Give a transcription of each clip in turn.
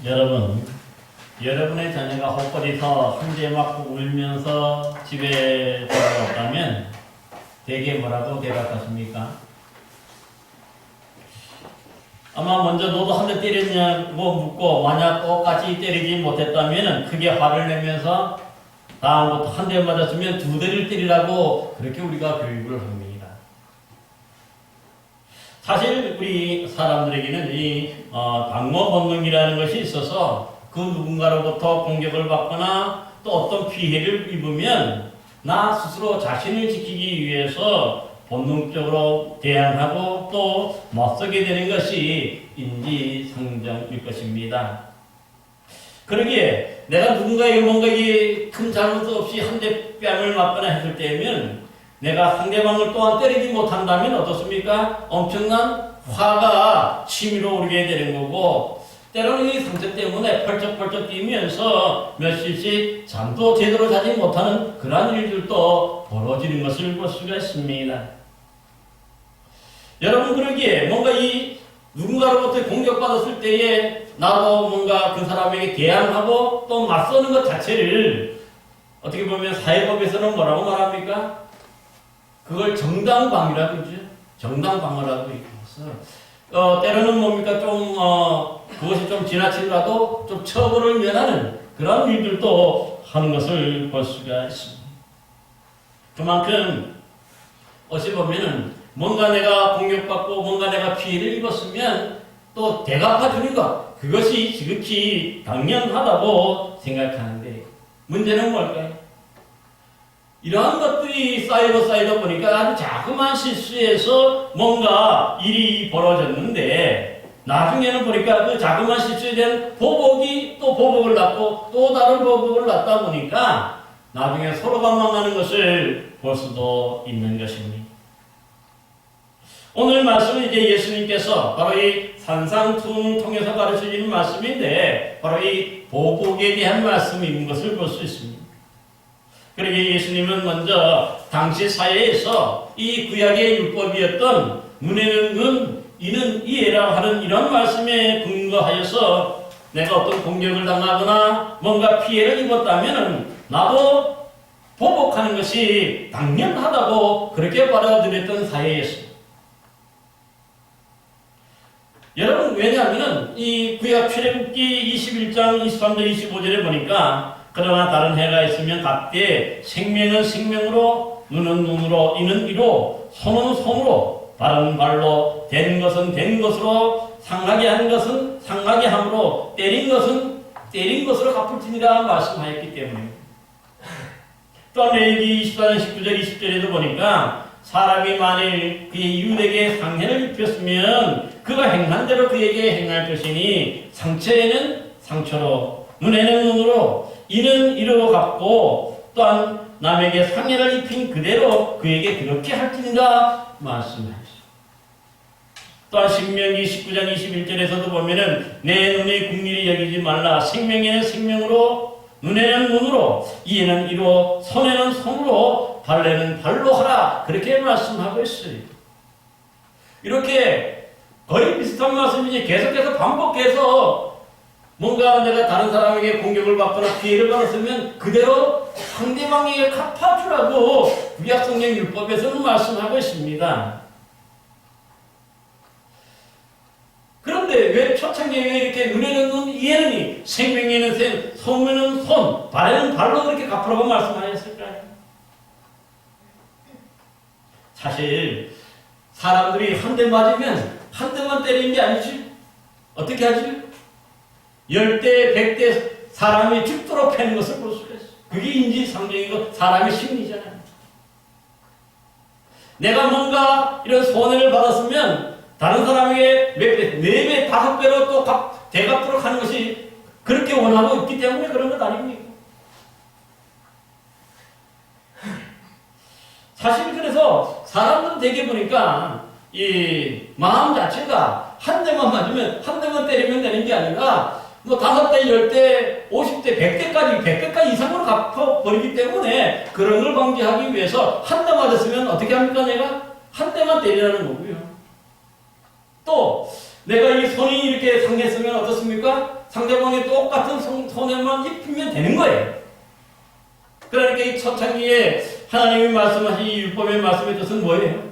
여러분, 여러분의 자녀가 헛거리서 한 대 맞고 울면서 집에 돌아왔다면 대개 뭐라고 대답하십니까? 아마 먼저 너도 한 대 때렸냐고 묻고 만약 똑같이 때리지 못했다면 크게 화를 내면서 다음부터 한 대 맞았으면 두 대를 때리라고 그렇게 우리가 교육을 합니다. 사실 우리 사람들에게는 이 방어 본능이라는 것이 있어서 그 누군가로부터 공격을 받거나 또 어떤 피해를 입으면 나 스스로 자신을 지키기 위해서 본능적으로 대항하고 또 맞서게 되는 것이 인지상정일 것입니다. 그러기에 내가 누군가에게 뭔가 큰 잘못 없이 한 대 뺨을 맞거나 했을 때면 내가 상대방을 또한 때리지 못한다면 어떻습니까? 엄청난 화가 치밀어 오르게 되는 거고 때로는 이 상처 때문에 펄쩍펄쩍 뛰면서 며칠씩 잠도 제대로 자지 못하는 그러한 일들도 벌어지는 것을 볼 수가 있습니다. 여러분 그러기에 뭔가 이 누군가로부터 공격받았을 때에 나도 뭔가 그 사람에게 대항하고 또 맞서는 것 자체를 어떻게 보면 사회법에서는 뭐라고 말합니까? 그걸 정당방위라고 그러죠. 정당방어라고 얘기해서 때로는 뭡니까 그것이 좀 지나치더라도 좀 처벌을 면하는 그런 일들도 하는 것을 볼 수가 있습니다. 그만큼 어찌 보면은 뭔가 내가 공격받고 뭔가 내가 피해를 입었으면 또 대갚아주는 것 그것이 지극히 당연하다고 생각하는데 문제는 뭘까요? 이러한 것들이 쌓이다 보니까 아주 자그마한 실수에서 뭔가 일이 벌어졌는데 나중에는 보니까 그 자그마한 실수에 대한 보복이 또 보복을 낳고 또 다른 보복을 낳다 보니까 나중에 서로가 망하는 것을 볼 수도 있는 것입니다. 오늘 말씀은 이제 예수님께서 바로 이 산상투훈을 통해서 가르쳐주는 말씀인데 바로 이 보복에 대한 말씀인 것을 볼 수 있습니다. 그러게 예수님은 먼저 당시 사회에서 이 구약의 율법이었던 눈에는 눈, 이는 이해라 하는 이런 말씀에 근거하여서 내가 어떤 공격을 당하거나 뭔가 피해를 입었다면 나도 보복하는 것이 당연하다고 그렇게 받아들였던 사회였습니다. 여러분 왜냐하면 이 구약 출애굽기 21장 23절 25절에 보니까 그러나 다른 해가 있으면 각때 생명은 생명으로 눈은 눈으로 이는 이로 손은 손으로 발은 발로 된 것은 된 것으로 상하게 한 것은 상하게 함으로 때린 것은 때린 것으로 갚을지니라 말씀하였기 때문에 또한 레위기 24장 19절 20절에도 보니까 사람이 만일 그의 이웃에게 상해를 입혔으면 그가 행한 대로 그에게 행할 것이니 상처에는 상처로 눈에는 눈으로 이는 이로 갚고 또한 남에게 상해를 입힌 그대로 그에게 그렇게 할지니라 말씀하셨습니다. 또한 신명기 19장 21절에서도 보면은 내 눈이 긍휼히 여기지 말라 생명에는 생명으로 눈에는 눈으로 이에는 이로 손에는 손으로 발에는 발로 하라 그렇게 말씀하고 있어요. 이렇게 거의 비슷한 말씀이지 계속해서 반복해서 뭔가 내가 다른 사람에게 공격을 받거나 피해를 받았으면 그대로 상대방에게 갚아주라고 구약성경 율법에서는 말씀하고 있습니다. 그런데 왜 초창기에 이렇게 눈에는 눈, 이에는 이, 생명에는 생, 손에는 손, 발에는 발로 그렇게 갚으라고 말씀하셨을까요? 사실 사람들이 한 대 맞으면 한 대만 때리는 게 아니지. 어떻게 하지? 10대, 100대 사람이 죽도록 패는 것을 볼 수가 있어. 그게 인지상정이고 사람의 심리잖아요. 내가 뭔가 이런 손해를 받았으면 다른 사람에게 몇 배, 4배, 5배로 또 대갚도록 하는 것이 그렇게 원하고 있기 때문에 그런 것 아닙니까? 사실 그래서 사람들은 되게 보니까 이 마음 자체가 한 대만 맞으면 한 대만 때리면 되는 게 아니라 뭐 5대, 10대, 50대, 100대까지, 100대까지 이상으로 갚아버리기 때문에 그런 걸 방지하기 위해서 한 대 맞았으면 어떻게 합니까? 내가 한 대만 때리라는 거고요. 또 내가 이 손이 이렇게 상했으면 어떻습니까? 상대방이 똑같은 손에만 입히면 되는 거예요. 그러니까 이 초창기에 하나님이 말씀하신 이 율법의 말씀의 뜻은 뭐예요?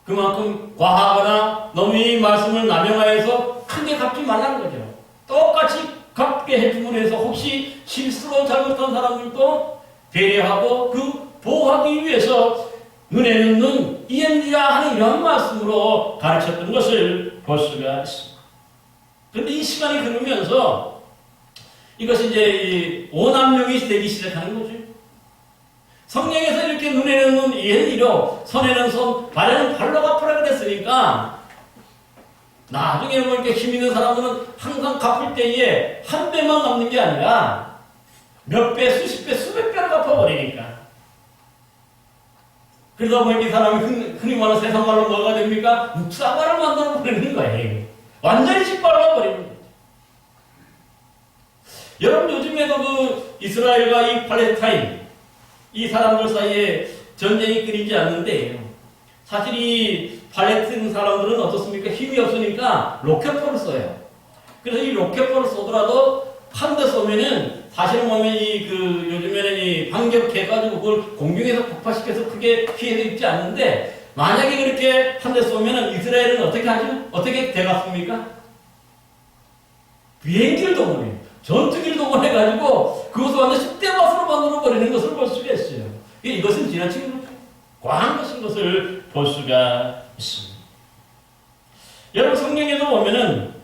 그만큼 과하거나 너무 이 말씀을 남용하여서 크게 갚지 말라는 거죠. 똑같이 갚게 해줌으로 해서 혹시 실수로 잘못한 사람들도 배려하고 그 보호하기 위해서 눈에는 눈, 이에는 이라 하는 이런 말씀으로 가르쳤던 것을 볼 수가 있습니다. 그런데 이 시간이 흐르면서 이것이 이제 오남용이 되기 시작하는 거죠. 성경에서 이렇게 눈에는 눈, 이에는 이로, 손에는 손, 발에는 발로 갚으라 그랬으니까 나중에 보니까 힘 있는 사람들은 항상 갚을 때에 한 배만 갚는 게 아니라 몇 배, 수십 배, 수백 배를 갚아버리니까. 그러다 보니까 이 사람이 흔히 말하는 세상 말로 뭐가 됩니까? 묵사과를 만들어 버리는 거예요. 완전히 짓밟아 버리는 거예요. 여러분 요즘에도 그 이스라엘과 이 팔레스타인 이 사람들 사이에 전쟁이 끊이지 않는데 사실 이 팔레스타인 사람들은 어떻습니까? 힘이 없으니까 로켓포를 써요. 그래서 이 로켓포를 쏘더라도 한 대 쏘면은 사실은 보면 요즘에는 이 반격해가지고 그걸 공중에서 폭파시켜서 크게 피해가 입지 않는데 만약에 그렇게 한 대 쏘면은 이스라엘은 어떻게 하죠? 어떻게 돼갔습니까? 비행기를 동원해요. 전투기를 동원해가지고 그것을 완전 10대 맛으로 만들어버리는 것을 볼 수가 있어요. 이것은 지나치게 과한 것인 것을 볼 수가 있습니다. 여러분 성경에도 보면은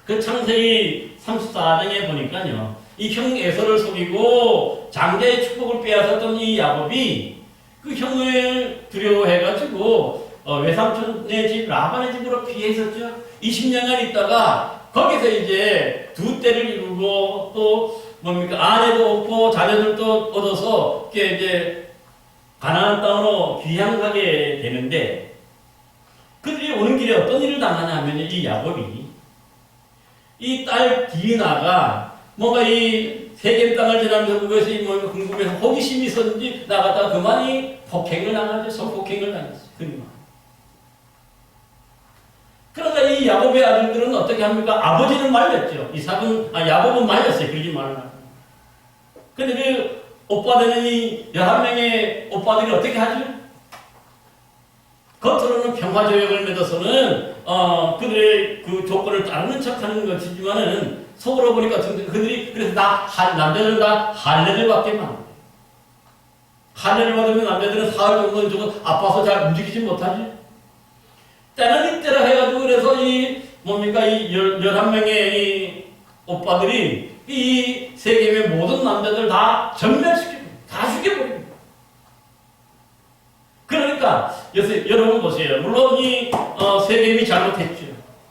그 창세기 34장에 보니까요. 이 형 에서를 속이고 장자의 축복을 빼앗았던 이 야곱이 그 형을 두려워해가지고 외삼촌의 집 라반의 집으로 피해 있었죠. 20년간 있다가 거기서 이제 두 떼를 이루고 또 뭡니까 아내도 얻고 자녀들도 얻어서 이제 가나안 땅으로 귀향하게 되는데 그들이 오는 길에 어떤 일을 당하냐면 이 야곱이 이 딸 디나가 뭔가 이 세겜 땅을 지나면서 그것이 뭔가 궁금해서 호기심이 있었는지 나갔다가 그만이 폭행을 당하죠. 성폭행을 당했어요. 그러니까. 그러니까 이 야곱의 아들들은 어떻게 합니까? 아버지는 말렸죠. 야곱은 말렸어요. 그러지 말라. 근데 그 오빠들은 이 11명의 오빠들이 어떻게 하죠? 겉으로는 평화조약을 맺어서는 그들의 그 조건을 따르는 척하는 것이지만은 속으로 보니까 그들이 그래서 남자들은 다 할례를 받게 만들어요. 할례를 받으면 남자들은 사흘 정도는 조금 아파서 잘 움직이지 못하지. 때는 이때라 해가지고 그래서 이 11명의 이 오빠들이 이 세겜의 모든 남자들 다 전멸시키고 다 죽여버립니다. 그러니까 여러분 보세요. 물론 이 세겜이 잘못했죠.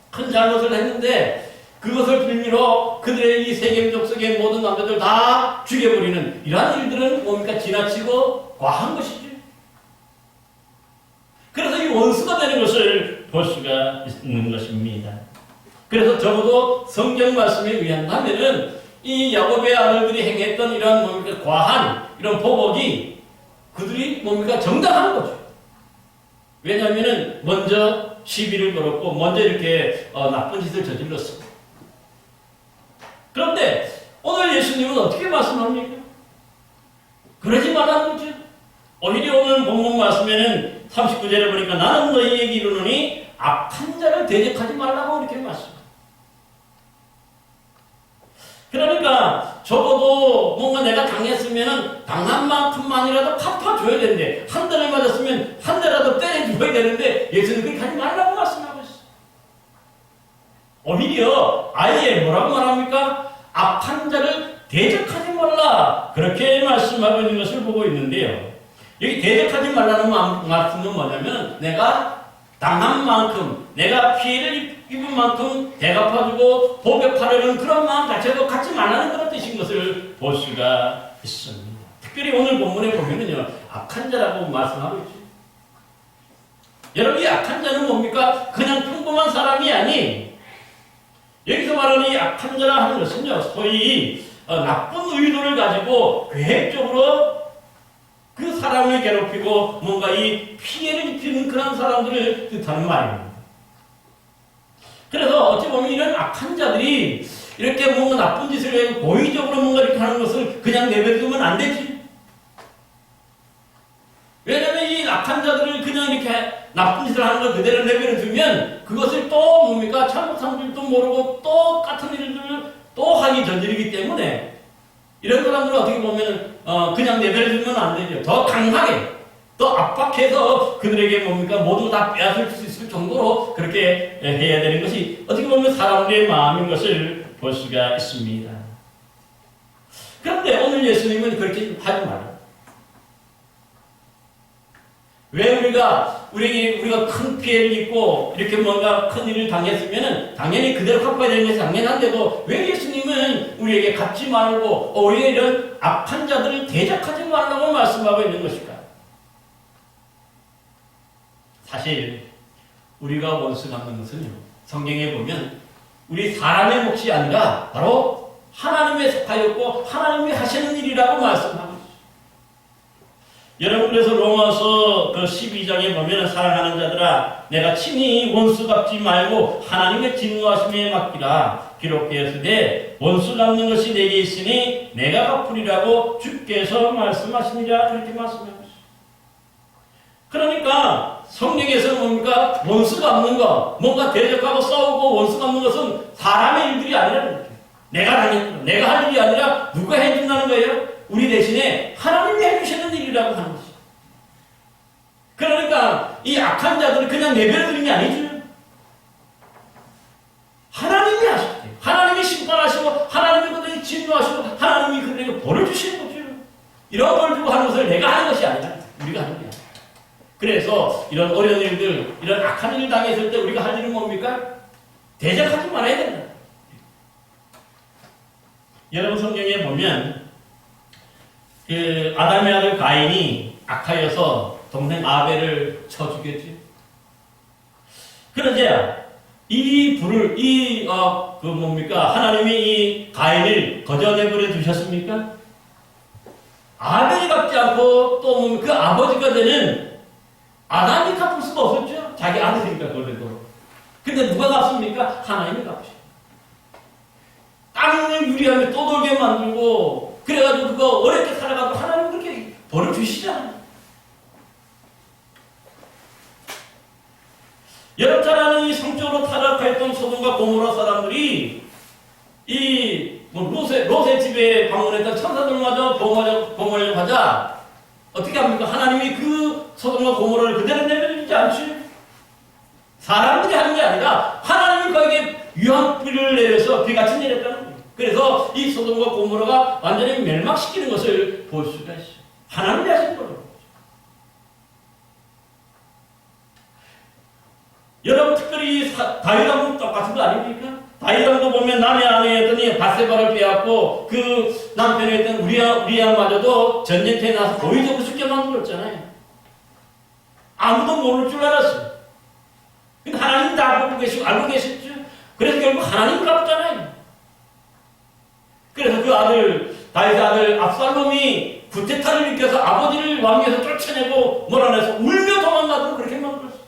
큰 잘못을 했는데 그것을 빌미로 그들의 이 세겜 족속의 모든 남자들 다 죽여버리는 이러한 일들은 뭡니까? 지나치고 과한 것이죠. 그래서 이 원수가 되는 것을 볼 수가 있는 것입니다. 그래서 적어도 성경 말씀에 의한다면은 이 야곱의 아들들이 행했던 이런 과한 이런 보복이 그들이 정당한 거죠. 왜냐하면은 먼저 시비를 걸었고 먼저 이렇게 나쁜 짓을 저질렀습니다. 그런데 오늘 예수님은 어떻게 말씀합니까? 그러지 말라는 거죠. 오히려 오늘 본문 말씀에는 39절에 보니까 나는 너희에게 이르노니 악한 자를 대적하지 말라고 이렇게 말씀합니다. 그러니까 적어도 뭔가 내가 당했으면 당한 만큼만이라도 갚아줘야 되는데 한 대를 맞았으면 한 대라도 때려줘야 되는데 예수는 그렇게 하지 말라고 말씀하고 있어요. 오히려 아예 뭐라고 말합니까? 악한 자를 대적하지 말라 그렇게 말씀하고 있는 것을 보고 있는데요. 여기 대적하지 말라는 말씀은 뭐냐면 내가 당한 만큼 내가 피해를 입은 만큼 대갚아주고 보복하려는 그런 마음 자체도 갖지 말라는 그런 뜻인 것을 볼 수가 있습니다. 특별히 오늘 본문에 보면은요 악한 자라고 말씀하고 있죠. 여러분 이 악한 자는 뭡니까? 그냥 평범한 사람이 아닌 여기서 말하는 이 악한 자라 하는 것은요 소위 나쁜 의도를 가지고 계획적으로 그 사람을 괴롭히고 뭔가 이 피해를 입히는 그런 사람들을 뜻하는 말입니다. 어찌 보면 이런 악한 자들이 이렇게 뭔가 나쁜 짓을 해고 고의적으로 뭔가 이렇게 하는 것을 그냥 내버려두면 안 되지. 왜냐면 이 악한 자들을 그냥 이렇게 나쁜 짓을 하는 걸 그대로 내버려두면 그것을 또 뭡니까? 잘못한 줄도 모르고 똑같은 일들을 또 하기 저지르기 때문에 이런 사람들은 어떻게 보면 그냥 내버려두면 안 되죠. 더 강하게, 더 압박해서 그들에게 뭡니까? 모두 다 빼앗을 수 있을 정도로 그렇게 해야 되는 것이 어떻게 보면 사람들의 마음인 것을 볼 수가 있습니다. 그런데 오늘 예수님은 그렇게 하지 말아요. 왜 우리가 큰 피해를 입고 이렇게 뭔가 큰 일을 당했으면은 당연히 그대로 갚아야 되는 것이 당연한데도 왜 예수님은 우리에게 갚지 말고 우리가 이런 악한 자들을 대적하지 말라고 말씀하고 있는 것일까? 사실 우리가 원수 갚는 것은요, 성경에 보면 우리 사람의 몫이 아니라 바로 하나님의 속하였고 하나님이 하시는 일이라고 말씀합니다. 여러분, 그래서 로마서 그 12장에 보면 사랑하는 자들아 내가 친히 원수 갚지 말고 하나님의 진노하심에 맡기라 기록되었으되 원수 갚는 것이 내게 있으니 내가 갚으리라고 주께서 말씀하시니라 그렇게 말씀합니다. 그러니까 성경에서 뭡니까? 원수 갚는 것, 뭔가 대적하고 싸우고 원수 갚는 것은 사람의 일들이 아니라 내가 당했다, 내가 할 일이 아니라 누가 해준다는 거예요? 우리 대신에 하나님이 해주시는 일이라고 하는 것이죠. 그러니까 이 악한 자들을 그냥 내버려두는 게 아니죠. 하나님이 하실 때, 하나님이 심판하시고 하나님이 그들에게 진노하시고 하나님이 그들에게 벌을 주시는 거죠. 이런 걸 주고 하는 것을 내가 하는 것이 아니라 우리가 하는 게 아니라. 그래서 이런 어려운 일들, 이런 악한 일을 당했을 때 우리가 할 일은 뭡니까? 대적하지 말아야 된다. 여러분, 성경에 보면 그 아담의 아들 가인이 악하여서 동생 아벨을 쳐 죽였죠. 그런데 이 불을 하나님이 이 가인을 거저내버려 두셨습니까? 아벨이 갚지 않고 또 그 아버지가 되는 아담이 갚을 수가 없었죠. 자기 아들이니까 그래도. 근데 누가 갚습니까? 하나님이 갚으셔. 땅을 유리하게 떠돌게 만들고 그래가지고 그거 어렵게 살아가고 하나님 그렇게 벌을 주시잖아요. 여러분 잘 아는 이 성적으로 타락했던 소돔과 고모라 사람들이 롯의 집에 방문했던 천사들마저 봉하려고 하자 어떻게 합니까? 하나님이 그 소돔과 고모라를 그대로 내버려두지 않죠. 사람들이 하는 게 아니라 하나님이 거기에 유황비를 내려서 비같이 내렸다는 거예요. 그래서 이 소돔과 고모라가 완전히 멸망시키는 것을 볼 수가 있어요. 하나님이 하신 거예요. 여러분 특별히 다윗왕도 똑같은 거 아닙니까? 다윗왕도 보면 남의 아내였더니 바세바를 빼앗고 그 남편이었던 우리아마저도 전쟁터에 나서 고의적으로 죽게 만들었잖아요. 아무도 모를 줄 알았어요. 근데 하나님 다 보고 계시고 알고 계셨죠. 그래서 결국 하나님 갚잖아요. 그래서 그 아들 다윗의 아들 압살롬이 구테타를 일으켜서 아버지를 왕위에서 쫓아내고 몰아내서 울며 도망가도록 그렇게 만들었어요.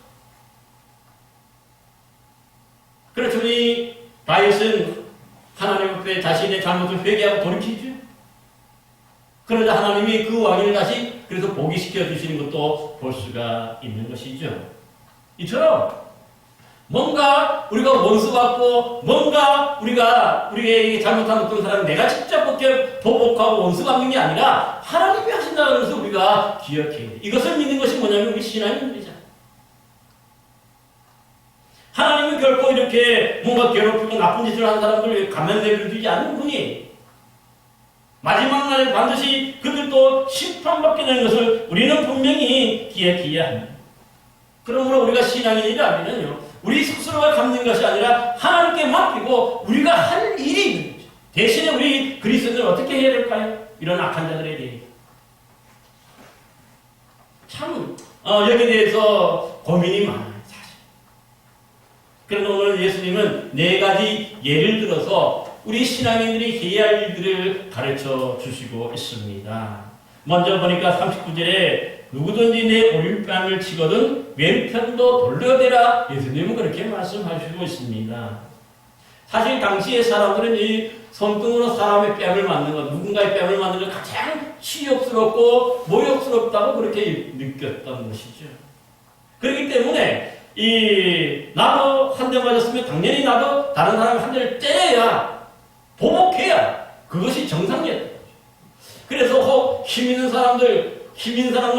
그래서 이 다윗은 하나님 앞에 자신의 잘못을 회개하고 돌이키죠. 그러자 하나님이 그 왕위를 다시 그래서 복위시켜 주시는 것도 볼 수가 있는 것이죠. 이처럼 뭔가 우리가 원수받고 뭔가 우리에게 잘못한 어떤 사람을 내가 직접 보복하고 원수받는 게 아니라 하나님이 하신다는 것을 우리가 기억해야 돼. 이것을 믿는 것이 뭐냐면 우리 신앙인들이잖아. 하나님은 결코 이렇게 뭔가 괴롭히고 나쁜 짓을 한 사람들을 가면 내버려두지 않는 분이 마지막 날에 반드시 그들도 심판받게 되는 것을 우리는 분명히 기억해야 합니다. 그러므로 우리가 신앙인이라면요, 우리 스스로가 갚는 것이 아니라 하나님께 맡기고 우리가 할 일이 있는 거죠. 대신에 우리 그리스도인은 어떻게 해야 될까요? 이런 악한 자들에 대해 참 여기에 대해서 고민이 많아요. 그런데 오늘 예수님은 4가지 예를 들어서 우리 신앙인들이 해야 할 일들을 가르쳐 주시고 있습니다. 먼저 보니까 39절에 누구든지 내 오른뺨을 치거든 왼편도 돌려대라. 예수님은 그렇게 말씀하시고 있습니다. 사실 당시의 사람들은 이 손등으로 사람의 뺨을 맞는 것, 누군가의 뺨을 맞는 것 가장 치욕스럽고 모욕스럽다고 그렇게 느꼈던 것이죠. 그렇기 때문에 나도 한 대 맞았으면 당연히 나도 다른 사람을 한 대를 때려야, 보복해야 그것이 정상이었던 거죠. 그래서 힘 있는 사람들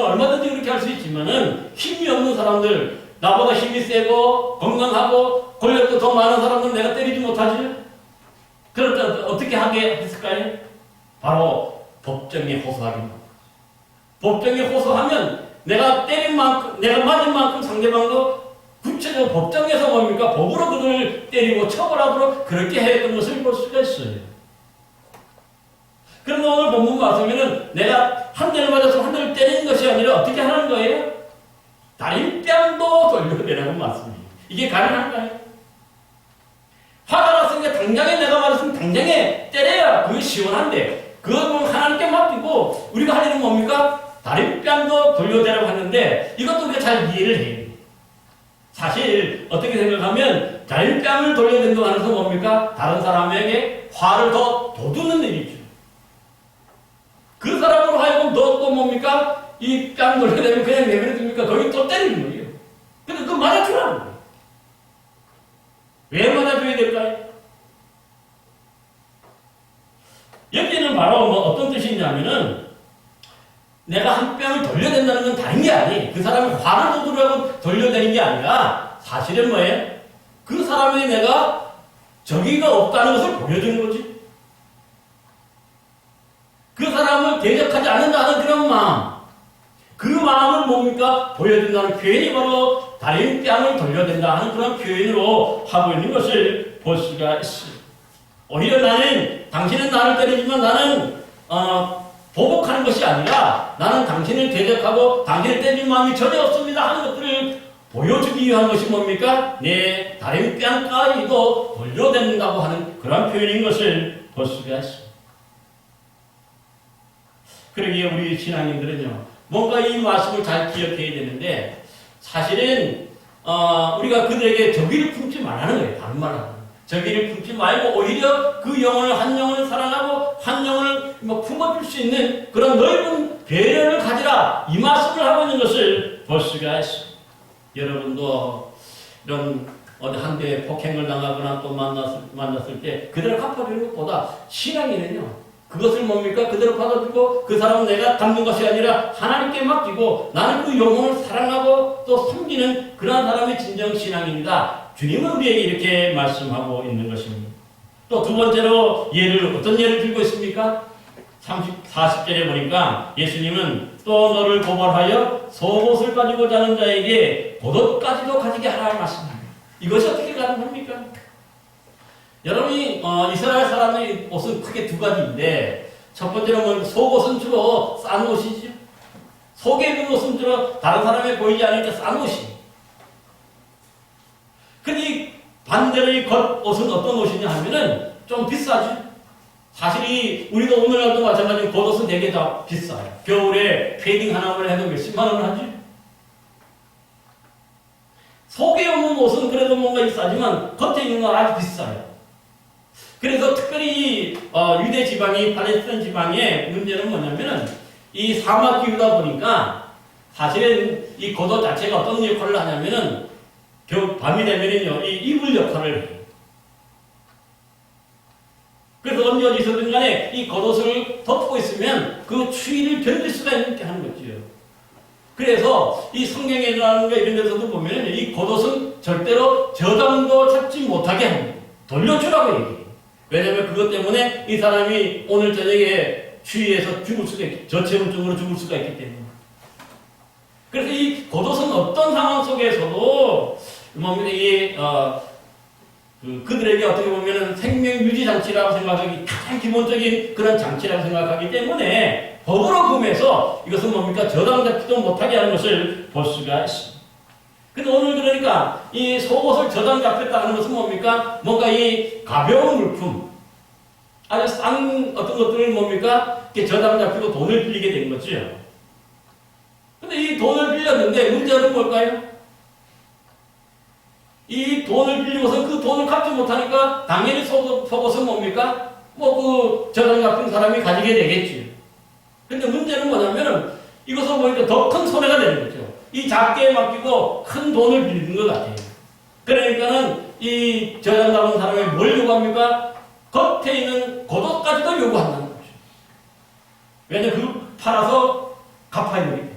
얼마든지 그렇게 할 수 있지만은 힘이 없는 사람들, 나보다 힘이 세고 건강하고 권력도 더 많은 사람들 내가 때리지 못하지? 그럴 때 어떻게 하게 했을까요? 바로 법정에 호소하기만. 법정에 호소하면 내가 때린 만큼, 내가 맞은 만큼 상대방도 구체적으로 법정에서 뭡니까? 법으로 그들을 때리고 처벌하도록 그렇게 했던 것을 볼 수가 있어요. 그런데 오늘 본문 말씀에는 내가 한 대를 맞아서 한 대를 때리는 것이 아니라 어떻게 하는 거예요? 다림뺨도 돌려내라고 말씀이에요. 이게 가능한가요? 화가 났으니까 당장에 내가 맞았으면 당장에 때려야 그게 시원한데, 그건 하나님께 맡기고 우리가 할 일은 뭡니까? 다림뺨도 돌려대라고 하는데 이것도 우리가 잘 이해를 해요. 사실 어떻게 생각하면 다림뺨을 돌려댄다고 하는 것은 뭡니까? 다른 사람에게 화를 더 돋우는 일이죠. 그 사람으로 하여금 너 또 뭡니까? 이 뺨 돌려대면 그냥 내버려둡니까? 거기 또 때리는 거예요. 근데 그거 맞아주라는 거예요. 왜 맞아줘야 될까요? 여기는 바로 어떤 뜻이 있냐면은 내가 한 뺨을 돌려댄다는 건 다른 게 아니에요. 그 사람이 화를 돋우려고 돌려대는 게 아니라 사실은 뭐예요? 그 사람이 내가 적의가 없다는 것을 보여주는 거지. 그 사람을 대적하지 않는다는 그런 마음, 그 마음을 뭡니까? 보여준다는 표현이 바로 다림뺨을 돌려댄다 하는 그런 표현으로 하고 있는 것을 볼 수가 있어요. 오히려 당신은 나를 때리지만 나는 보복하는 것이 아니라 나는 당신을 대적하고 당신을 때리는 마음이 전혀 없습니다 하는 것들을 보여주기 위한 것이 뭡니까? 내 다림뺨까지도 돌려댄다고 하는 그런 표현인 것을 볼 수가 있어요. 그러기에 우리 신앙인들은요, 뭔가 이 말씀을 잘 기억해야 되는데, 사실은 우리가 그들에게 적의를 품지 말라는 거예요. 다른 말로 하면 적의를 품지 말고 오히려 그 영혼을, 한 영혼을 사랑하고 한 영혼을 품어줄 수 있는 그런 넓은 배려를 가지라, 이 말씀을 하고 있는 것을 볼 수가 있어요. 여러분도 이런 어디 한데 폭행을 당하거나 또 만났을 때 그대로 갚아주는 것보다 신앙인은요, 그것을 뭡니까? 그대로 받아주고 그 사람은 내가 갚는 것이 아니라 하나님께 맡기고 나는 그 영혼을 사랑하고 또 섬기는 그러한 사람이 진정 신앙입니다. 주님은 우리에게 이렇게 말씀하고 있는 것입니다. 또 두 번째로 어떤 예를 들고 있습니까? 40절에 보니까 예수님은 또 너를 고발하여 속옷을 가지고 자는 자에게 겉옷까지도 가지게 하라 말씀합니다. 이것이 어떻게 가능합니까? 여러분이 이스라엘 사람의 옷은 크게 두 가지인데, 첫 번째로는 속옷은 주로 싼 옷이죠. 속에 있는 옷은 주로 다른 사람에 보이지 않으니까 싼 옷이. 근데 반대로 이 겉옷은 어떤 옷이냐 하면은 좀 비싸죠. 사실 우리도 오늘날도 마찬가지로 겉옷은 되게 다 비싸요. 겨울에 패딩 하나만 해도 몇십만 원을 하지. 속에 없는 옷은 그래도 뭔가 비싸지만 겉에 있는 건 아주 비싸요. 그래서 특별히 유대 지방이 팔레스타인 지방의 문제는 뭐냐면은 이 사막 기후다 보니까 사실은 이 겉옷 자체가 어떤 역할을 하냐면은 밤이 되면은요, 이 이불 역할을 해요. 그래서 언제 어디서든 간에 이 겉옷을 덮고 있으면 그 추위를 견딜 수가 있게 하는 거죠. 그래서 이 성경에나 이런 데서도 보면은 이 겉옷은 절대로 저당도 잡지 못하게 합니다. 돌려주라고 얘기해요. 왜냐면 그것 때문에 이 사람이 오늘 저녁에 추위에서 죽을 수가 있기, 저체온증으로 죽을 수가 있기 때문에. 그래서 이 겉옷은 어떤 상황 속에서도 그들에게 어떻게 보면 생명 유지 장치라고 생각하기, 가장 기본적인 그런 장치라고 생각하기 때문에 법으로 금해서 이것은 뭡니까? 저당 잡지도 못하게 하는 것을 볼 수가 있습니다. 근데 오늘 그러니까 이 속옷을 저당 잡혔다는 것은 뭡니까? 뭔가 이 가벼운 물품, 아주 싼 어떤 것들을 뭡니까? 이렇게 저당 잡히고 돈을 빌리게 된 거죠. 근데 이 돈을 빌렸는데 문제는 뭘까요? 이 돈을 빌리고서 그 돈을 갚지 못하니까 당연히 속어서 뭡니까? 저당 같은 사람이 가지게 되겠지. 근데 문제는 뭐냐면은 이것을 보니까 더 큰 손해가 되는 거죠. 이 작게 맡기고 큰 돈을 빌리는 것 같아요. 그러니까는 이 저당 같은 사람이 뭘 요구합니까? 겉에 있는 고도까지도 요구한다는 거죠. 왜냐면 그 팔아서 갚아야 되기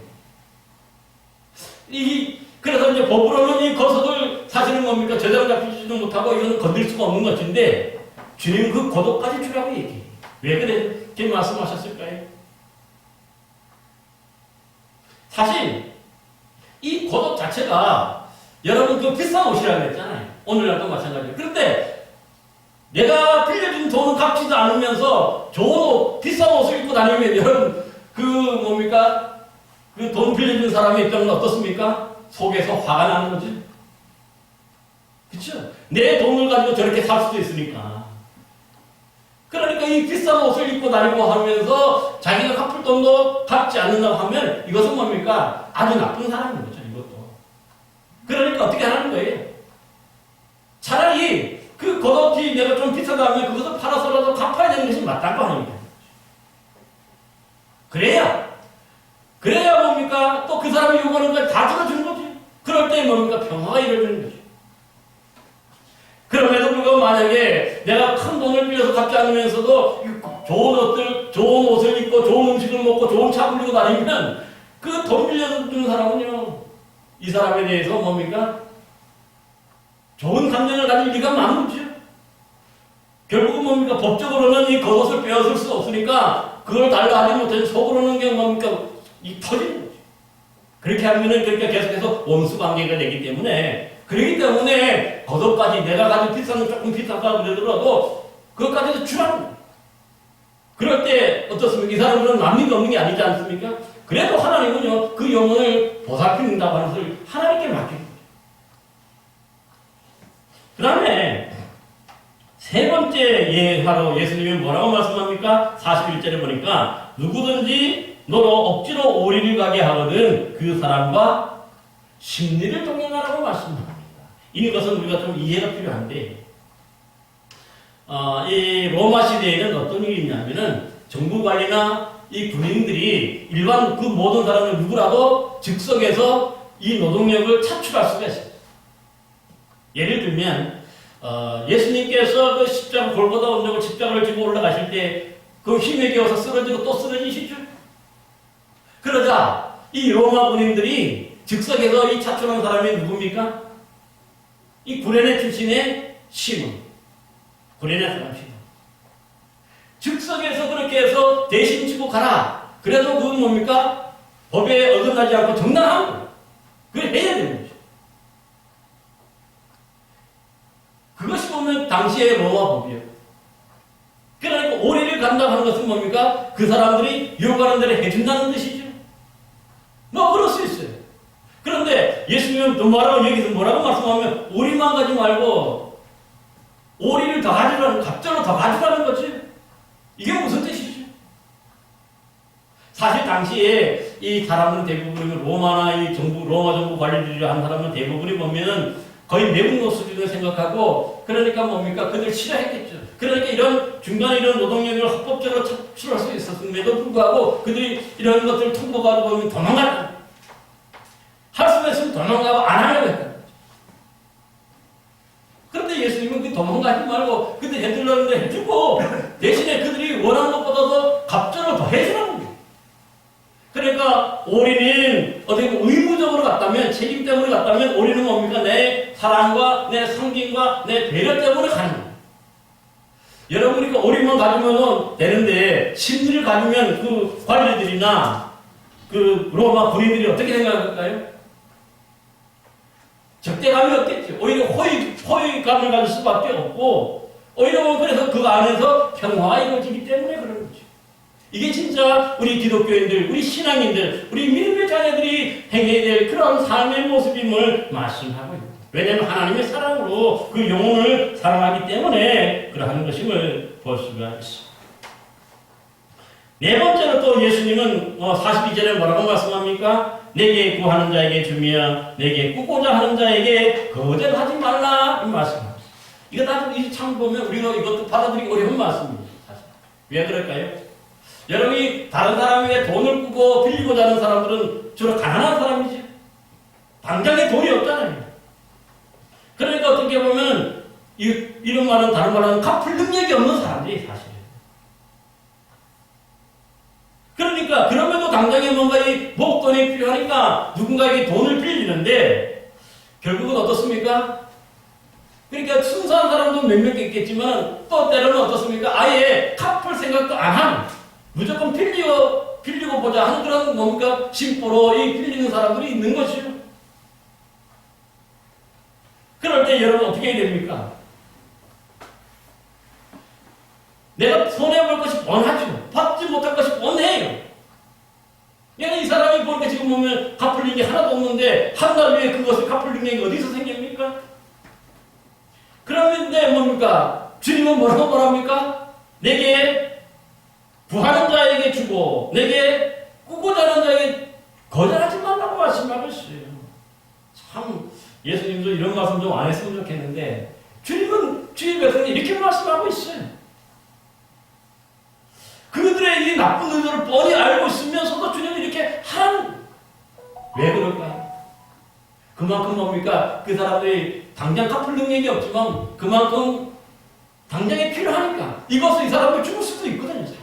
때문에. 그래서 이제 법으로는 이 거석을 사실은 뭡니까? 저당 잡히지도 못하고 이거는 건들 수가 없는 것인데 주님 그 고도까지 주라고 얘기해요. 왜 그렇게 말씀하셨을까요? 사실 이 고도 자체가 여러분 그 비싼 옷이라고 했잖아요. 오늘날도 마찬가지예요. 그런데 내가 빌려준 돈은 갚지도 않으면서 좋은 옷, 비싼 옷을 입고 다니면 여러분 그 돈 빌려준 사람의 입장은 어떻습니까? 속에서 화가 나는 거지. 그쵸? 내 돈을 가지고 저렇게 살 수도 있으니까. 그러니까 이 비싼 옷을 입고 다니고 하면서 자기가 갚을 돈도 갚지 않는다고 하면 이것은 뭡니까? 아주 나쁜 사람인 거죠, 이것도. 그러니까 어떻게 하는 거예요? 차라리 그 겉옷이 내가 좀 비싸다 하면 그것을 팔아서라도 갚아야 되는 것이 맞다고 하는 거예요. 그래야 뭡니까? 또 그 사람이 요구하는 걸 다 들어주는 거지. 그럴 때 뭡니까? 평화가 이루어지는 거죠. 그럼에도 불구하고 만약에 내가 큰 돈을 빌려서 갚지 않으면서도 좋은 옷을 입고 좋은 음식을 먹고 좋은 차 불리고 다니면 그 돈 빌려주는 사람은요, 이 사람에 대해서 뭡니까? 좋은 감정을 가질 리가 많죠. 결국은 뭡니까? 법적으로는 이 겉옷을 빼앗을 수 없으니까 그걸 달라 하지 못해서 속으로는 게 뭡니까? 이 터지는 거죠. 그렇게 하면은 그러니까 계속해서 원수 관계가 되기 때문에 그렇기 때문에 겉옷까지 내가 가진 비싼 건 조금 비싸다 그러더라도 그것까지도 주라는 거예요. 그럴 때 어떻습니까? 이 사람들은 남이 없는 게 아니지 않습니까? 그래도 하나님은요 그 영혼을 보살핀다고 하는 것을 하나님께 맡깁니다. 그 다음에 세 번째 예하로 예수님이 뭐라고 말씀합니까? 41절에 보니까 누구든지 너로 억지로 오리를 가게 하거든 그 사람과 심리를 동행하라고 말씀합니다. 이것은 우리가 좀 이해가 필요한데 이 로마 시대에는 어떤 일이 있냐면은 정부 관리나 이 군인들이 일반 그 모든 사람을 누구라도 즉석에서 이 노동력을 차출할 수가 있어요. 예를 들면 예수님께서 그 십자가 골고다 언덕을 십자가를 지고 올라가실 때 그 힘에 겨워서 쓰러지고 또 쓰러지시죠. 그러자 이 로마 군인들이 즉석에서 이 차출한 사람이 누굽니까? 이 구레네 출신의 시몬. 구레네 사람 시몬. 즉석에서 그렇게 해서 대신 치고 가라. 그래도 그건 뭡니까? 법에 어긋나지 않고 정당한 거예요. 그걸 해야 되는 거죠. 그것이 보면 당시의 로마 법이에요. 그러니까 오리를 간다고 하는 것은 뭡니까? 그 사람들이 요구하는 대로 해준다는 뜻이죠. 그럴 수 있어요. 그런데 예수님은 또 여기서 뭐라고 말씀하면 오리만 가지 말고 오리를 더 가지라는, 갑자로 더 가지라는 거지. 이게 무슨 뜻이죠? 사실 당시에 이 사람은 대부분 로마 정부 관리들이라 하는 사람은 대부분이 보면은 거의 매국노 수준을 생각하고 그러니까 뭡니까? 그들 싫어했겠죠. 그러니까 이런 중간에 이런 노동력을 합법적으로 차출할 수 있었음에도 불구하고 그들이 이런 것들을 통보하고 보면 도망가는 할 수가 있으면 도망가고 안 하려고 했다. 그런데 예수님은 그 도망가지 말고 그들 해주려는 데 해주고 대신에 그들이 원하는 것보다도 갑절을 더 해주라는 거예요. 그러니까 오리는 어떻게 보면 의무적으로 갔다면, 책임 때문에 갔다면 오리는 뭡니까? 내 사랑과 내 섬김과 내 배려 때문에 가는 거예요. 여러분, 그러니까 오리만 가지면 되는데 심리를 가지면 그 관리들이나 그 로마 군인들이 어떻게 생각할까요? 적대감이 없겠죠. 오히려 호의감을 가질 수밖에 없고 오히려 그래서 그 안에서 평화가 이루어지기 때문에 그런 거죠. 이게 진짜 우리 기독교인들, 우리 신앙인들, 우리 믿음의 자녀들이 행해야 될 그런 삶의 모습임을 말씀하고 있습니다. 왜냐하면 하나님의 사랑으로 그 영혼을 사랑하기 때문에 그러한 것임을 볼 수가 있습니다. 네 번째로 또 예수님은 42절에 뭐라고 말씀합니까? 내게 구하는 자에게 주며 내게 꾸고자 하는 자에게 거절하지 말라 이 말씀입니다. 이거 참 보면 우리가 이것도 받아들이기 어려운 말씀입니다. 사실. 왜 그럴까요? 여러분이 다른 사람에게 돈을 꾸고 빌리고자 하는 사람들은 주로 가난한 사람이지. 당장에 돈이 없잖아요. 그러니까 어떻게 보면 이런 말은 다른 말은 갚을 능력이 없는 사람들이 사실이에요. 그러니까 그럼에도 당장에 뭔가 이 목돈이 필요하니까 누군가에게 돈을 빌리는데 결국은 어떻습니까? 그러니까 순수한 사람도 몇몇 있겠지만 또 때로는 어떻습니까? 아예 갚을 생각도 안 한 무조건 빌리고 보자 하는 그런 뭡니까? 심보로 이 빌리는 사람들이 있는 것이죠. 그럴 때 여러분 어떻게 해야 됩니까? 내가 손해볼 것이 뻔하죠. 받지 못할 것이 뻔해요. 그냥 이 사람이 보니까 지금 보면 갚을 능력이 하나도 없는데 한 달 후에 그것을 갚을 능력이 어디서 생깁니까? 그런데 뭡니까? 주님은 뭐라고 말합니까? 내게 구하는 자에게 주고 내게 꾸고자 하는 자에게 거절하지 말라고 말씀하고 있어요. 참 예수님도 이런 말씀 좀 안 했으면 좋겠는데 주님은 주의 백성이 이렇게 말씀하고 있어요. 그들의 이 나쁜 의도를 뻔히 알고 있으면서도 주님이 이렇게 왜 그럴까요? 그만큼 뭡니까? 그 사람들이 당장 갚을 능력이 없지만 그만큼 당장에 필요하니까 이것을 이 사람을 죽을 수도 있거든요. 사실.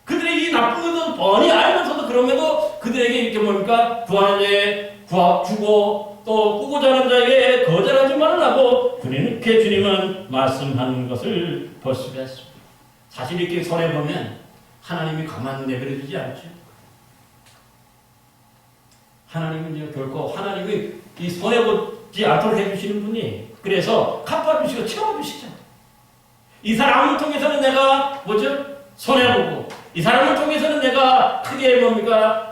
그들의 이 나쁜 의도를 뻔히 알면서도 그럼에도 그들에게 이렇게 뭡니까? 구하는 자에게 주고 또 꾸고자 하는 자에게 거절하지 말라고 그렇게 주님은 말씀하는 것을 볼 수가 있습니다. 사실 이렇게 손해보면 하나님이 가만 내버려두지 않죠. 하나님은 결코 하나님이 이 손해보지 않도록 해주시는 분이 그래서 갚아주시고 채워주시죠. 이 사람을 통해서는 내가 손해보고 이 사람을 통해서는 내가 크게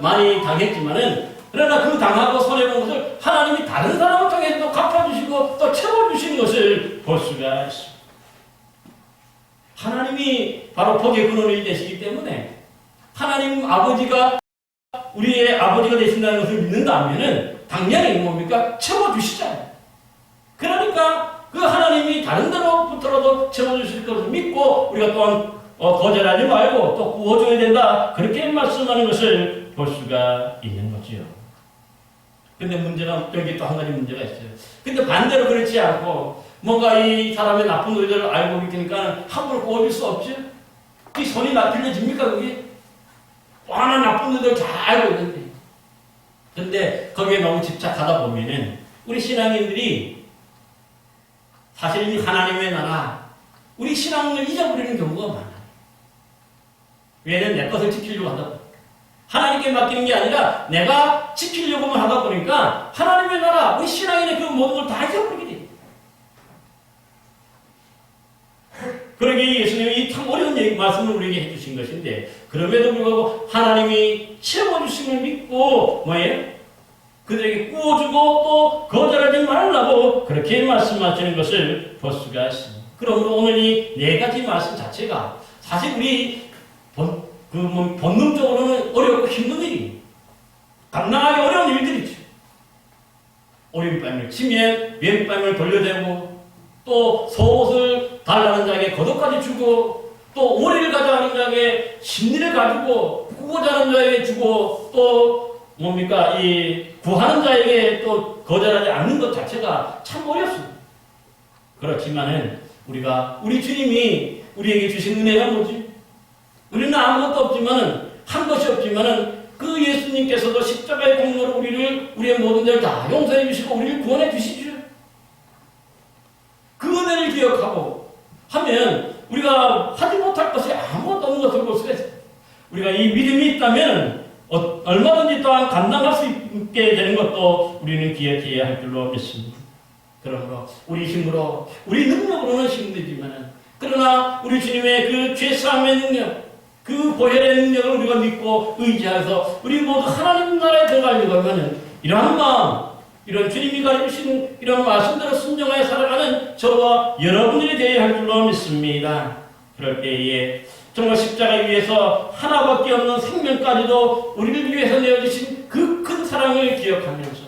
많이 당했지만은 그러나 그 당하고 손해본 것을 하나님이 다른 사람을 통해서도 갚아주시고 또 채워주시는 것을 볼 수가 있습니다. 하나님이 바로 복의 근원이 되시기 때문에 하나님 아버지가 우리의 아버지가 되신다는 것을 믿는다면은 당연히 채워주시잖아요. 그러니까 그 하나님이 다른 데로부터라도 채워주실 것을 믿고 우리가 또한 거절하지 말고 또 구워줘야 된다. 그렇게 말씀하는 것을 볼 수가 있는 거지요. 근데 문제가, 여기 또 한 가지 문제가 있어요. 근데 반대로 그렇지 않고, 뭔가 이 사람의 나쁜 의도를 알고 있으니까 함부로 구워줄 수 없죠? 이 손이 빌려집니까, 그게? 뻔한 나쁜 의도를 잘 알고 있는데. 근데 거기에 너무 집착하다 보면은, 우리 신앙인들이 사실 이 하나님의 나라, 우리 신앙을 잊어버리는 경우가 많아요. 왜냐면 내 것을 지키려고 하다 보니까. 하나님께 맡기는 게 아니라 내가 지키려고만 하다 보니까 하나님의 나라, 우리 신앙인의 그 모든 걸 다 잊어버리게 돼요. 그러기에 예수님이 참 어려운 말씀을 우리에게 해주신 것인데 그럼에도 불구하고 하나님이 채워주심을 믿고 그들에게 구워주고 또 거절하지 말라고 그렇게 말씀하시는 것을 볼 수가 있습니다. 그러므로 오늘 이 네 가지 말씀 자체가 사실 우리 본능적으로는 어렵고 힘든 일이 감당하기 어려운 일들이죠. 오른뺨을 치면 왼뺨을 돌려대고 또 속옷을 달라는 자에게 겉옷까지 주고 또 오리를 가져가는 자에게 심리를 가지고 구고자 하는 자에게 주고 또 이 구하는 자에게 또 거절하지 않는 것 자체가 참 어렵습니다. 그렇지만은 우리 주님이 우리에게 주신 은혜가 뭐지? 우리는 아무것도 없지만은, 한 것이 없지만은, 그 예수님께서도 십자가의 공로로 우리의 모든 죄를 다 용서해 주시고, 우리를 구원해 주시죠. 그 은혜를 기억하고 하면, 우리가 하지 못할 것이 아무것도 없는 것을 볼 수가 있어요. 우리가 이 믿음이 있다면, 얼마든지 또한 감당할 수 있게 되는 것도 우리는 기억해야 할 줄로 믿습니다. 그러므로, 우리 힘으로, 우리 능력으로는 힘들지만은, 그러나 우리 주님의 그 죄사함의 능력, 그 보혈의 능력을 우리가 믿고 의지해서 우리 모두 하나님 나라에 들어가려고 하면 이러한 마음, 이런 주님이 가르치신 이런 말씀대로 순종하여 살아가는 저와 여러분들이 되어야 할 줄로 믿습니다. 그럴 때에 정말 십자가 위에서 하나밖에 없는 생명까지도 우리를 위해서 내어주신 그 큰 사랑을 기억하면서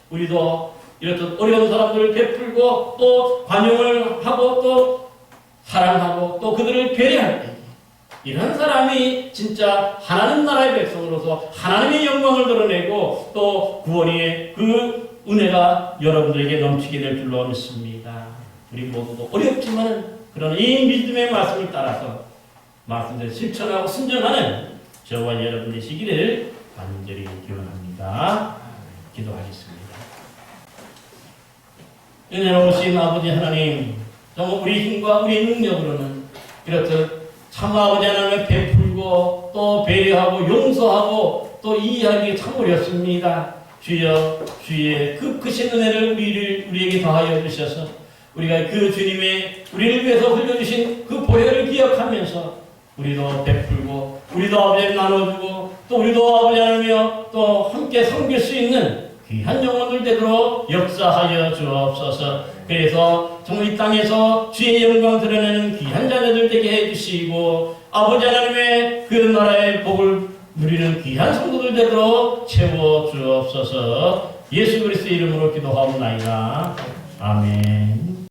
우리도 이렇듯 어려운 사람들을 베풀고 또 관용을 하고 또 사랑하고 또 그들을 배려할 때 이런 사람이 진짜 하나님 나라의 백성으로서 하나님의 영광을 드러내고 또 구원의 그 은혜가 여러분들에게 넘치게 될 줄로 믿습니다. 우리 모두도 어렵지만 그런 이 믿음의 말씀을 따라서 말씀대로 실천하고 순종하는 저와 여러분 되시기를 간절히 기원합니다. 기도하겠습니다. 은혜로우신 아버지 하나님, 정말 우리 힘과 우리 능력으로는 이렇듯 참 아버지 하나님을 베풀고 또 배려하고 용서하고 또 이해하기 참 어렵습니다. 주여, 주의 그 크신 은혜를 우리에게 더하여 주셔서 우리가 그 주님의 우리를 위해서 흘려주신 그 보혈을 기억하면서 우리도 베풀고 우리도 아버지를 나눠주고 또 우리도 아버지 하나님이여 또 함께 섬길 수 있는 귀한 영혼들 되도록 역사하여 주옵소서. 그래서 정말 이 땅에서 주의 영광 드러내는 귀한 자녀들 되게 해주시고 아버지 하나님의 그 나라의 복을 누리는 귀한 성도들 되도록 채워 주옵소서. 예수 그리스도의 이름으로 기도하옵나이다. 아멘.